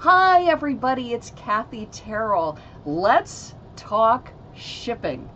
Hi everybody, it's Kathy Terrill. Let's talk shipping.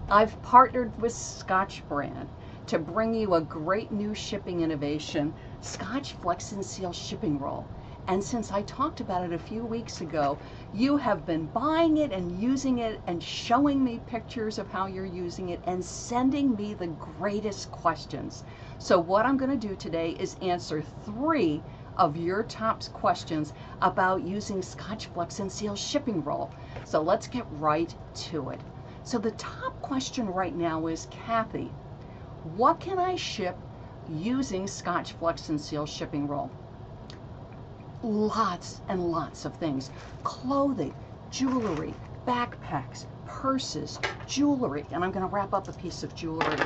I've partnered with Scotch brand to bring you a great new shipping innovation, Scotch Flex Seal Shipping Roll. And since I talked about it a few weeks ago, you have been buying it and using it and showing me pictures of how you're using it and sending me the greatest questions. So what I'm going to do today is answer 3 of your top questions about using Scotch Flex Seal Shipping Roll. So let's get right to it. So the top question right now is, Kathy, what can I ship using Scotch Flex Seal Shipping Roll? Lots and lots of things. Clothing, jewelry, backpacks, purses, jewelry, and I'm going to wrap up a piece of jewelry.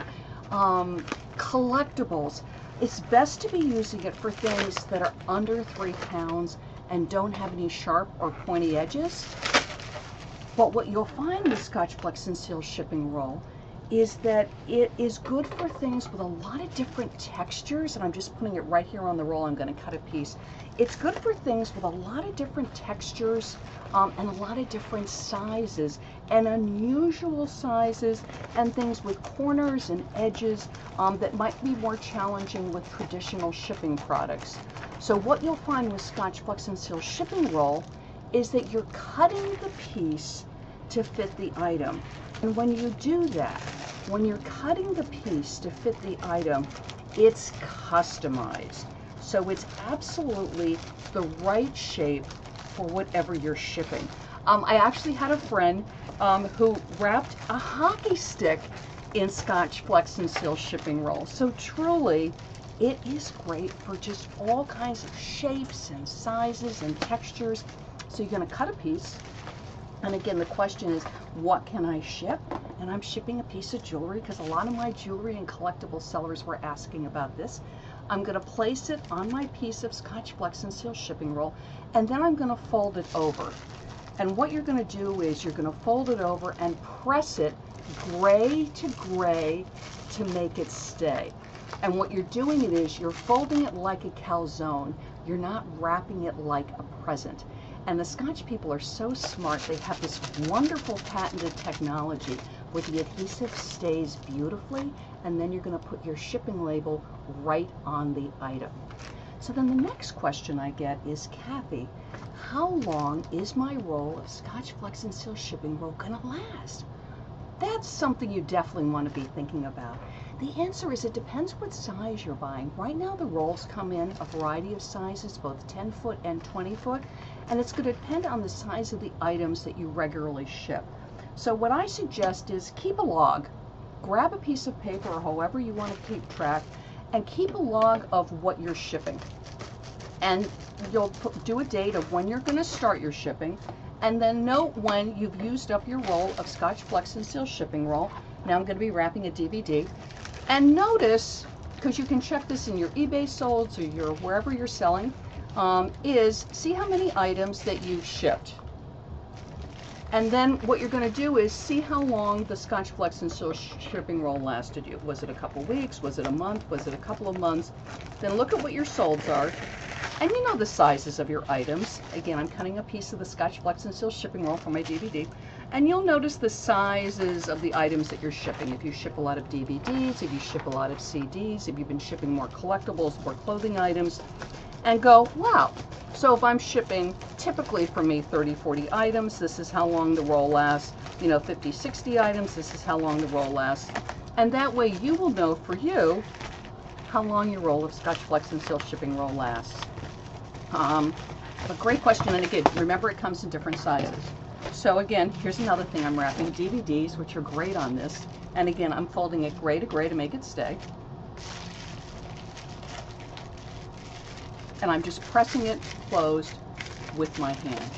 Collectibles. It's best to be using it for things that are under 3 pounds and don't have any sharp or pointy edges. But what you'll find with Scotch Flex Seal Shipping Roll is that it is good for things with a lot of different textures, and I'm just putting it right here on the roll. I'm going to cut a piece. It's good for things with a lot of different textures and a lot of different sizes and unusual sizes and things with corners and edges that might be more challenging with traditional shipping products. So what you'll find with Scotch Flex Seal Shipping Roll is that you're cutting the piece to fit the item. And when you do that, when you're cutting the piece to fit the item, it's customized. So it's absolutely the right shape for whatever you're shipping. I actually had a friend who wrapped a hockey stick in Scotch Flex Seal Shipping Roll. So truly, it is great for just all kinds of shapes and sizes and textures. So you're going to cut a piece. And again, the question is, what can I ship? And I'm shipping a piece of jewelry because a lot of my jewelry and collectible sellers were asking about this. I'm going to place it on my piece of Scotch Flex Seal Shipping Roll, and then I'm going to fold it over. And what you're going to do is you're going to fold it over and press it gray to make it stay. And what you're doing it is you're folding it like a calzone. You're not wrapping it like a present. And the Scotch people are so smart. They have this wonderful patented technology where the adhesive stays beautifully, and then you're going to put your shipping label right on the item. So then the next question I get is, Kathy, how long is my roll of Scotch Flex Seal Shipping Roll going to last? That's something you definitely want to be thinking about. The answer is it depends what size you're buying. Right now the rolls come in a variety of sizes, both 10 foot and 20 foot, and it's going to depend on the size of the items that you regularly ship. So what I suggest is keep a log. Grab a piece of paper or however you want to keep track, and keep a log of what you're shipping. And you'll do a date of when you're going to start your shipping, and then note when you've used up your roll of Scotch Flex Seal Shipping Roll. Now I'm going to be wrapping a DVD. And notice, because you can check this in your eBay solds or your wherever you're selling, see how many items that you've shipped. And then what you're going to do is see how long the Scotch Flex Seal Shipping Roll lasted you. Was it a couple weeks? Was it a month? Was it a couple of months? Then look at what your solds are. And you know the sizes of your items. Again, I'm cutting a piece of the Scotch Flex Seal Shipping Roll for my DVD. And you'll notice the sizes of the items that you're shipping. If you ship a lot of DVDs, if you ship a lot of CDs, if you've been shipping more collectibles, more clothing items, and go, wow. So if I'm shipping typically for me 30, 40 items, this is how long the roll lasts. 50, 60 items, this is how long the roll lasts. And that way you will know for you how long your roll of Scotch Flex Seal Shipping Roll lasts. A great question, and again, remember it comes in different sizes. So again, here's another thing I'm wrapping, DVDs, which are great on this. And again, I'm folding it gray to make it stay. And I'm just pressing it closed with my hand.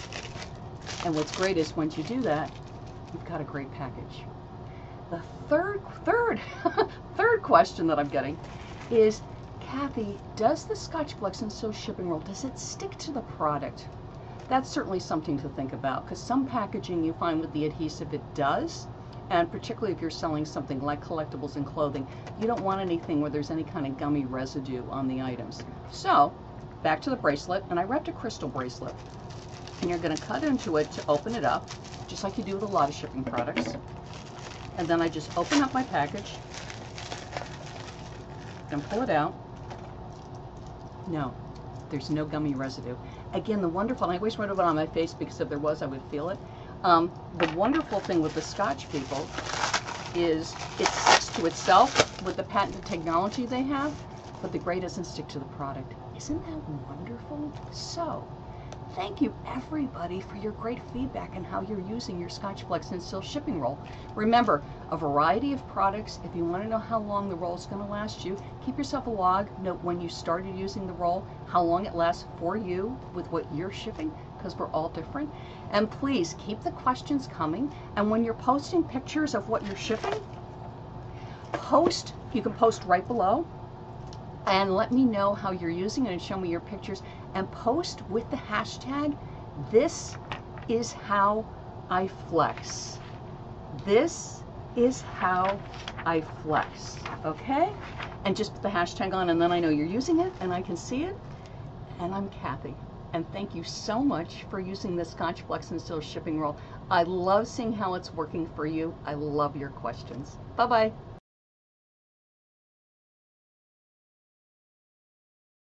And what's great is once you do that, you've got a great package. The third question that I'm getting is, Kathy, does the Scotch Flex Seal Shipping Roll, does it stick to the product? That's certainly something to think about, because some packaging you find with the adhesive it does, and particularly if you're selling something like collectibles and clothing, you don't want anything where there's any kind of gummy residue on the items. So back to the bracelet, and I wrapped a crystal bracelet. And you're going to cut into it to open it up, just like you do with a lot of shipping products. And then I just open up my package and pull it out. No, there's no gummy residue. Again, the wonderful, and I always wrote it on my face because if there was, I would feel it. The wonderful thing with the Scotch people is it sticks to itself with the patented technology they have, but the gray doesn't stick to the product. Isn't that wonderful? So, thank you everybody for your great feedback and how you're using your Scotch Flex Seal Shipping Roll. Remember, a variety of products. If you want to know how long the roll is going to last you, keep yourself a log. Note when you started using the roll, how long it lasts for you with what you're shipping, because we're all different. And please keep the questions coming. And when you're posting pictures of what you're shipping, you can post right below and let me know how you're using it and show me your pictures, and post with the hashtag, "This is how I flex." This is how I flex, okay? And just put the hashtag on, and then I know you're using it and I can see it. And I'm Kathy, and thank you so much for using the Scotch Flex Seal Shipping Roll. I love seeing how it's working for you. I love your questions. Bye-bye.